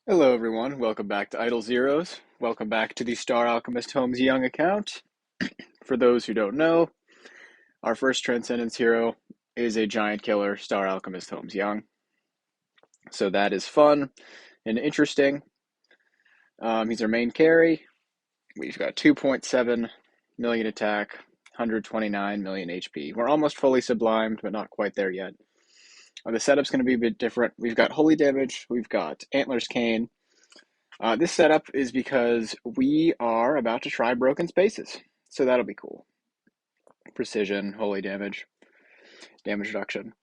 Hello everyone, welcome back to Idle Zeros. Welcome back to the Star Alchemist Holmes Young account. For those who don't know, our first Transcendence hero is a giant killer, Star Alchemist Holmes Young. So that is fun and interesting. He's our main carry. We've got 2.7 million attack, 129 million HP. We're almost fully sublimed, but not quite there yet. The setup's going to be a bit different. We've got Holy Damage, we've got Antler's Cane. This setup is because we are about to try Broken Spaces, so that'll be cool. Precision, Holy Damage, damage reduction.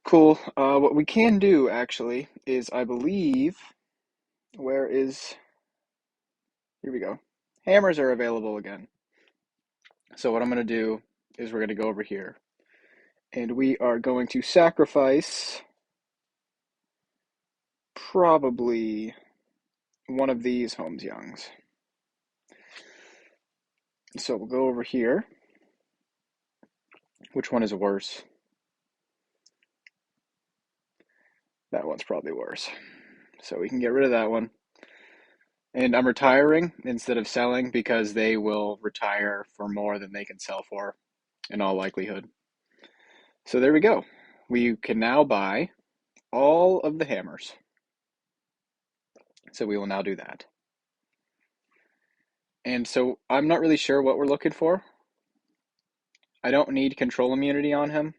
Cool. What we can do, actually, is I believe, where is, here we go. Hammers are available again. So what I'm going to do is we're going to go over here, and we are going to sacrifice probably one of these Holmes Youngs. So we'll go over here. Which one is worse? That one's probably worse. So we can get rid of that one. And I'm retiring instead of selling because they will retire for more than they can sell for, in all likelihood. So there we go. We can now buy all of the hammers. So we will now do that. And so I'm not really sure what we're looking for. I don't need control immunity on him.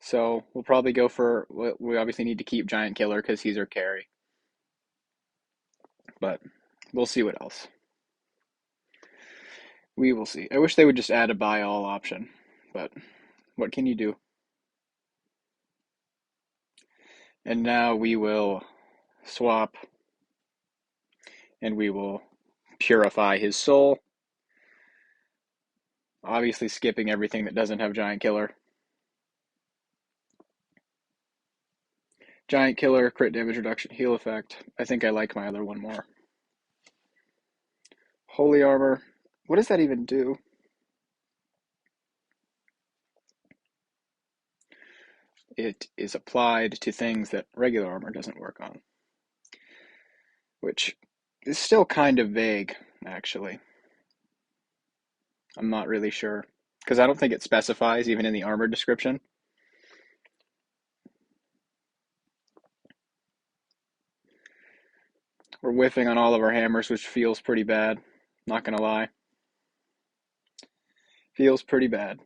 So we'll probably go for, we obviously need to keep Giant Killer because he's our carry. But we'll see what else. We will see. I wish they would just add a buy all option, but what can you do? And now we will swap and we will purify his soul. Obviously skipping everything that doesn't have Giant Killer. Giant Killer, crit damage reduction, heal effect. I think I like my other one more. Holy Armor. What does that even do? It is applied to things that regular armor doesn't work on. Which is still kind of vague, actually. I'm not really sure. Because I don't think it specifies, even in the armor description. We're whiffing on all of our hammers, which feels pretty bad. Not gonna lie. Feels pretty bad.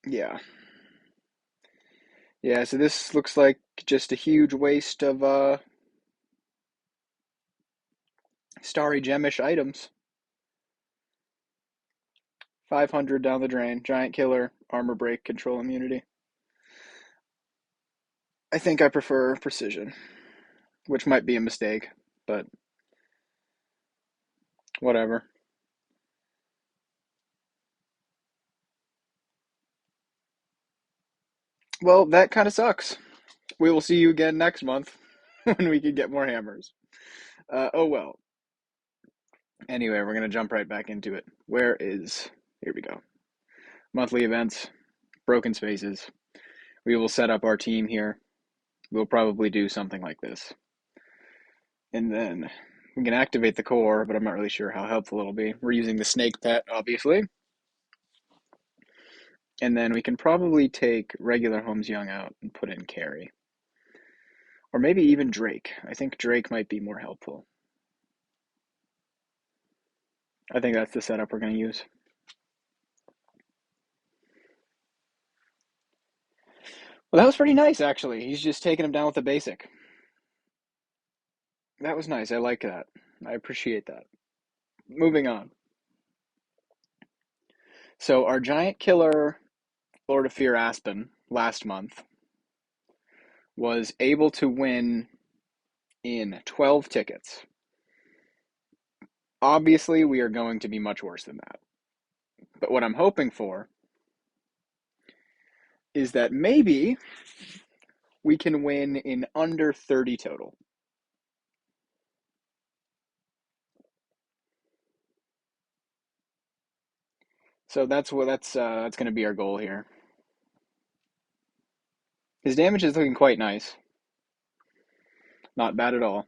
Yeah. Yeah, so this looks like just a huge waste of starry gemish items. 500 down the drain. Giant Killer, armor break, control immunity. I think I prefer precision, which might be a mistake, but whatever. Well, that kind of sucks. We will see you again next month when we can get more hammers. Oh well. Anyway, we're going to jump right back into it. Where is. Here we go. Monthly events, broken spaces. We will set up our team here. We'll probably do something like this. And then we can activate the core, but I'm not really sure how helpful it'll be. We're using the snake pet, obviously. And then we can probably take regular Holmes Young out and put in Carrie. Or maybe even Drake. I think Drake might be more helpful. I think that's the setup we're going to use. Well, that was pretty nice, actually. He's just taking him down with a basic. That was nice. I like that. I appreciate that. Moving on. So, our giant killer, Lord of Fear Aspen, last month, was able to win in 12 tickets. Obviously, we are going to be much worse than that. But what I'm hoping for is that maybe we can win in under 30 total. So that's going to be our goal here. His damage is looking quite nice. Not bad at all.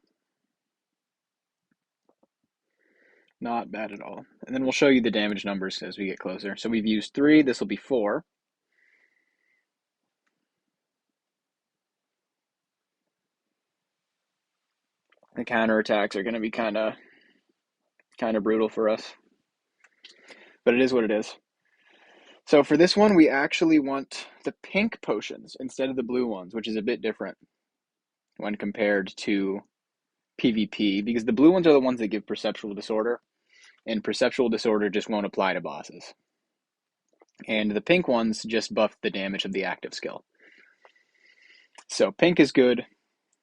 Not bad at all. And then we'll show you the damage numbers as we get closer. So we've used 3. This will be 4. The counterattacks are going to be kind of brutal for us. But it is what it is. So for this one, we actually want the pink potions instead of the blue ones, which is a bit different when compared to PvP, because the blue ones are the ones that give perceptual disorder, and perceptual disorder just won't apply to bosses. And the pink ones just buff the damage of the active skill. So pink is good,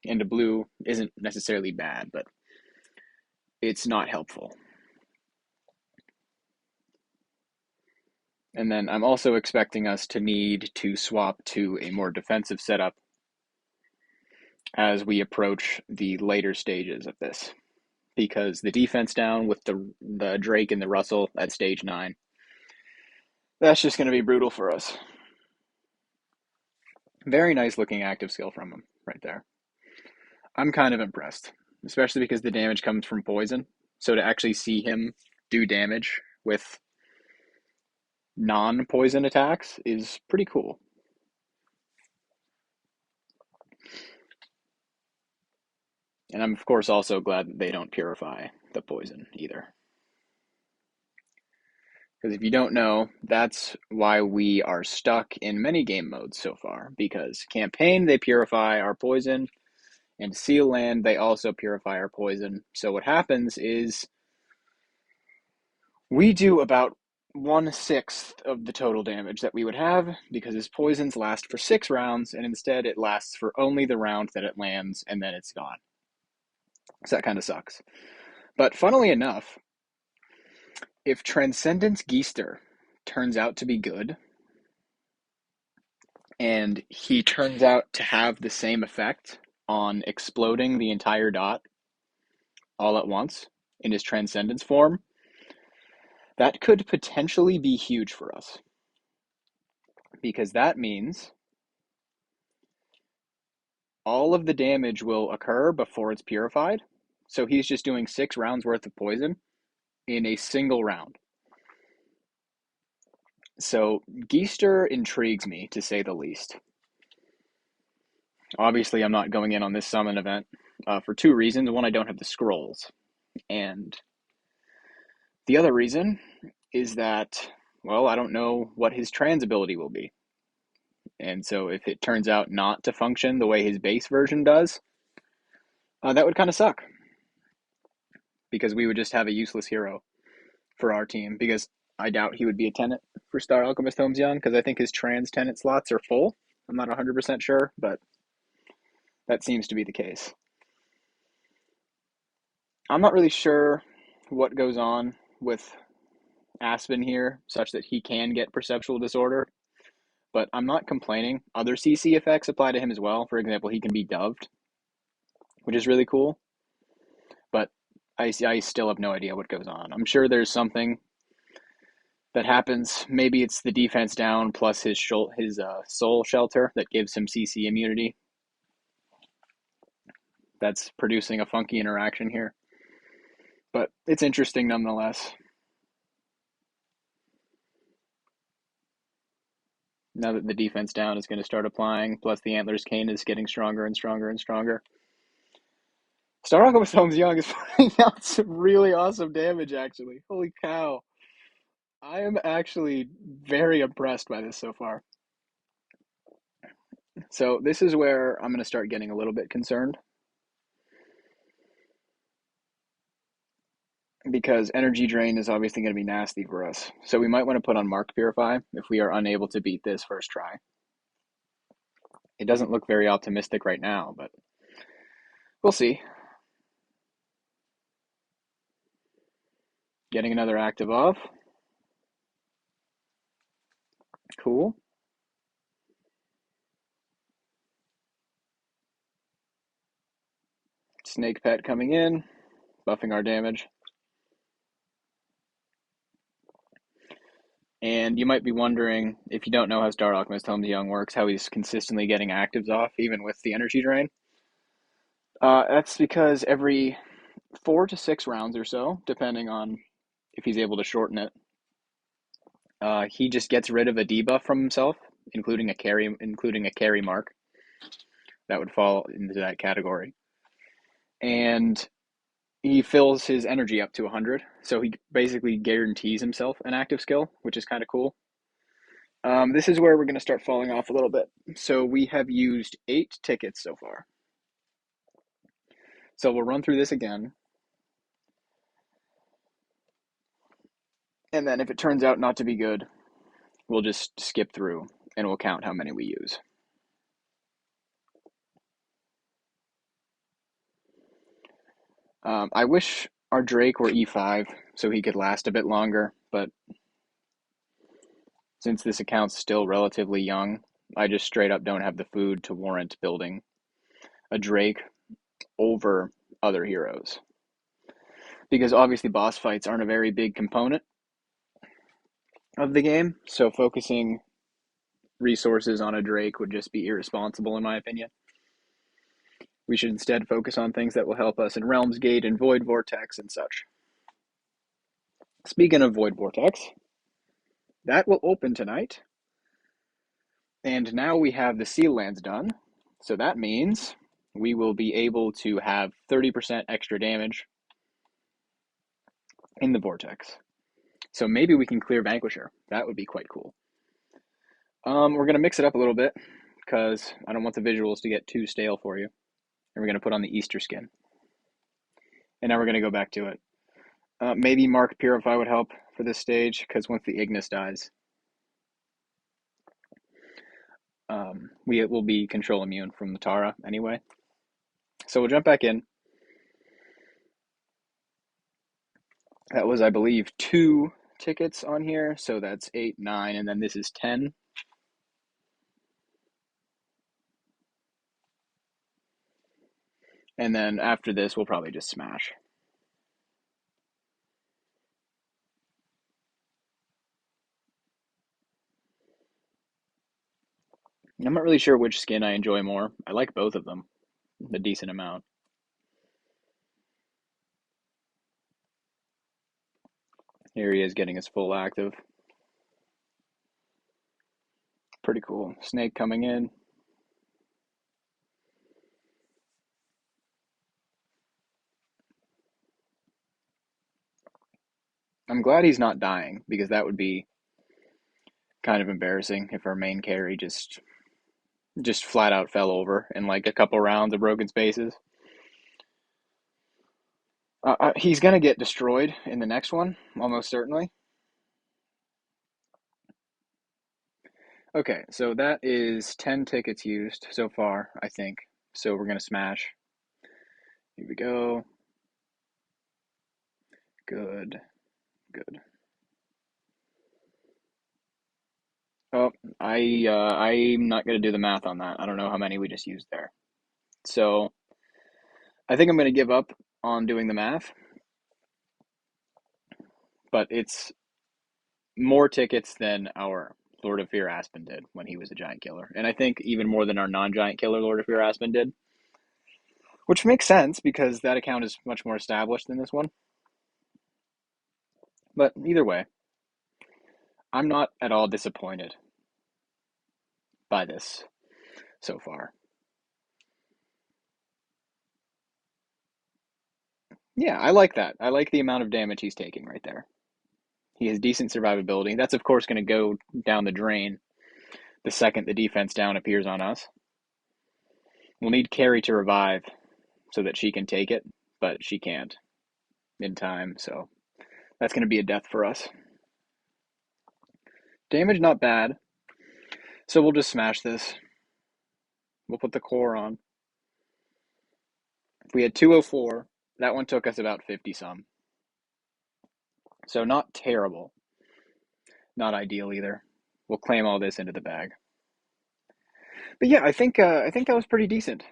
and the blue isn't necessarily bad, but it's not helpful. And then I'm also expecting us to need to swap to a more defensive setup as we approach the later stages of this, because the defense down with the Drake and the Russell at stage 9, that's just going to be brutal for us. Very nice looking active skill from him right there. I'm kind of impressed, especially because the damage comes from poison. So to actually see him do damage with non-poison attacks is pretty cool. And I'm, of course, also glad that they don't purify the poison either. Because if you don't know, that's why we are stuck in many game modes so far. Because campaign, they purify our poison, and Seal Land, they also purify our poison. So what happens is we do about 1/6 of the total damage that we would have, because his poisons last for 6 rounds, and instead it lasts for only the round that it lands, and then it's gone. So that kind of sucks. But funnily enough, if Transcendence Geister turns out to be good, and he turns out to have the same effect on exploding the entire dot all at once in his Transcendence form, that could potentially be huge for us. Because that means all of the damage will occur before it's purified. So he's just doing 6 rounds worth of poison in a single round. So Geister intrigues me, to say the least. Obviously, I'm not going in on this summon event for 2 reasons. One, I don't have the scrolls. And the other reason is that, well, I don't know what his trans ability will be. And so if it turns out not to function the way his base version does, that would kind of suck. Because we would just have a useless hero for our team. Because I doubt he would be a tenant for Star Alchemist Holmes Young, because I think his trans tenant slots are full. I'm not 100% sure, but that seems to be the case. I'm not really sure what goes on with Aspen here, such that he can get perceptual disorder, but I'm not complaining. Other CC effects apply to him as well. For example, he can be doved, which is really cool, but I still have no idea what goes on. I'm sure there's something that happens. Maybe it's the defense down plus his soul shelter that gives him CC immunity. That's producing a funky interaction here, but it's interesting nonetheless. Now that the defense down is going to start applying, plus the Antlers Cane is getting stronger and stronger and stronger. Star Alchemist Holmes Young is putting out some really awesome damage, actually. Holy cow. I am actually very impressed by this so far. So this is where I'm going to start getting a little bit concerned. Because energy drain is obviously going to be nasty for us. So we might want to put on Mark Purify if we are unable to beat this first try. It doesn't look very optimistic right now, but we'll see. Getting another active off. Cool. Snake Pet coming in, buffing our damage. And you might be wondering, if you don't know how Star Alchemist Holmes Young works, how he's consistently getting actives off, even with the energy drain. That's because every 4 to 6 rounds or so, depending on if he's able to shorten it, he just gets rid of a debuff from himself, including a carry mark that would fall into that category. And he fills his energy up to 100, so he basically guarantees himself an active skill, which is kind of cool. This is where we're going to start falling off a little bit. So we have used 8 tickets so far. So we'll run through this again. And then if it turns out not to be good, we'll just skip through and we'll count how many we use. I wish our Drake were E5 so he could last a bit longer, but since this account's still relatively young, I just straight up don't have the food to warrant building a Drake over other heroes. Because obviously boss fights aren't a very big component of the game, so focusing resources on a Drake would just be irresponsible in my opinion. We should instead focus on things that will help us in Realm's Gate and Void Vortex and such. Speaking of Void Vortex, that will open tonight. And now we have the Seal Lands done, so that means we will be able to have 30% extra damage in the Vortex. So maybe we can clear Vanquisher. That would be quite cool. We're going to mix it up a little bit because I don't want the visuals to get too stale for you. And we're going to put on the Easter skin. And now we're going to go back to it. Maybe Mark Purify would help for this stage because once the Ignis dies, we will be control immune from the Tara anyway. So we'll jump back in. That was, I believe, 2 tickets on here. So that's 8, 9, and then this is 10. And then after this, we'll probably just smash. I'm not really sure which skin I enjoy more. I like both of them a decent amount. Here he is getting his full active. Pretty cool. Snake coming in. I'm glad he's not dying because that would be kind of embarrassing if our main carry just flat out fell over in like a couple rounds of broken spaces. He's gonna get destroyed in the next one, almost certainly. Okay, so that is 10 tickets used so far, I think. So we're gonna smash. Here we go. Good, good. Oh, I'm not gonna do the math on that. I don't know how many we just used there. So I think I'm gonna give up on doing the math, but it's more tickets than our Lord of Fear Aspen did when he was a giant killer. And I think even more than our non-giant killer Lord of Fear Aspen did. Which makes sense because that account is much more established than this one. But either way, I'm not at all disappointed by this so far. Yeah, I like that. I like the amount of damage he's taking right there. He has decent survivability. That's, of course, going to go down the drain the second the defense down appears on us. We'll need Carrie to revive so that she can take it, but she can't in time, so that's going to be a death for us. Damage, not bad. So we'll just smash this. We'll put the core on. If we had 204, that one took us about 50 some. So not terrible. Not ideal either. We'll claim all this into the bag. But yeah, I think that was pretty decent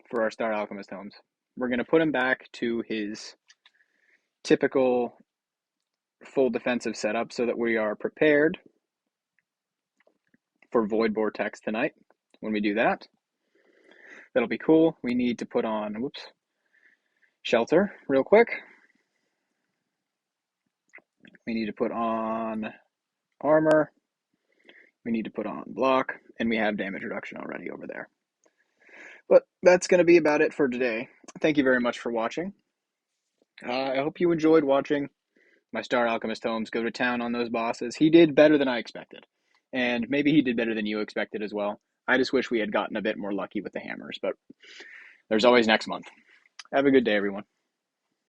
for our Star Alchemist Homes. We're going to put him back to his typical full defensive setup so that we are prepared for Void Vortex tonight. When we do that, that'll be cool. We need to put on, shelter real quick. We need to put on armor. We need to put on block, and we have damage reduction already over there. But that's going to be about it for today. Thank you very much for watching. I hope you enjoyed watching my Star Alchemist Holmes go to town on those bosses. He did better than I expected. And maybe he did better than you expected as well. I just wish we had gotten a bit more lucky with the hammers, but there's always next month. Have a good day, everyone.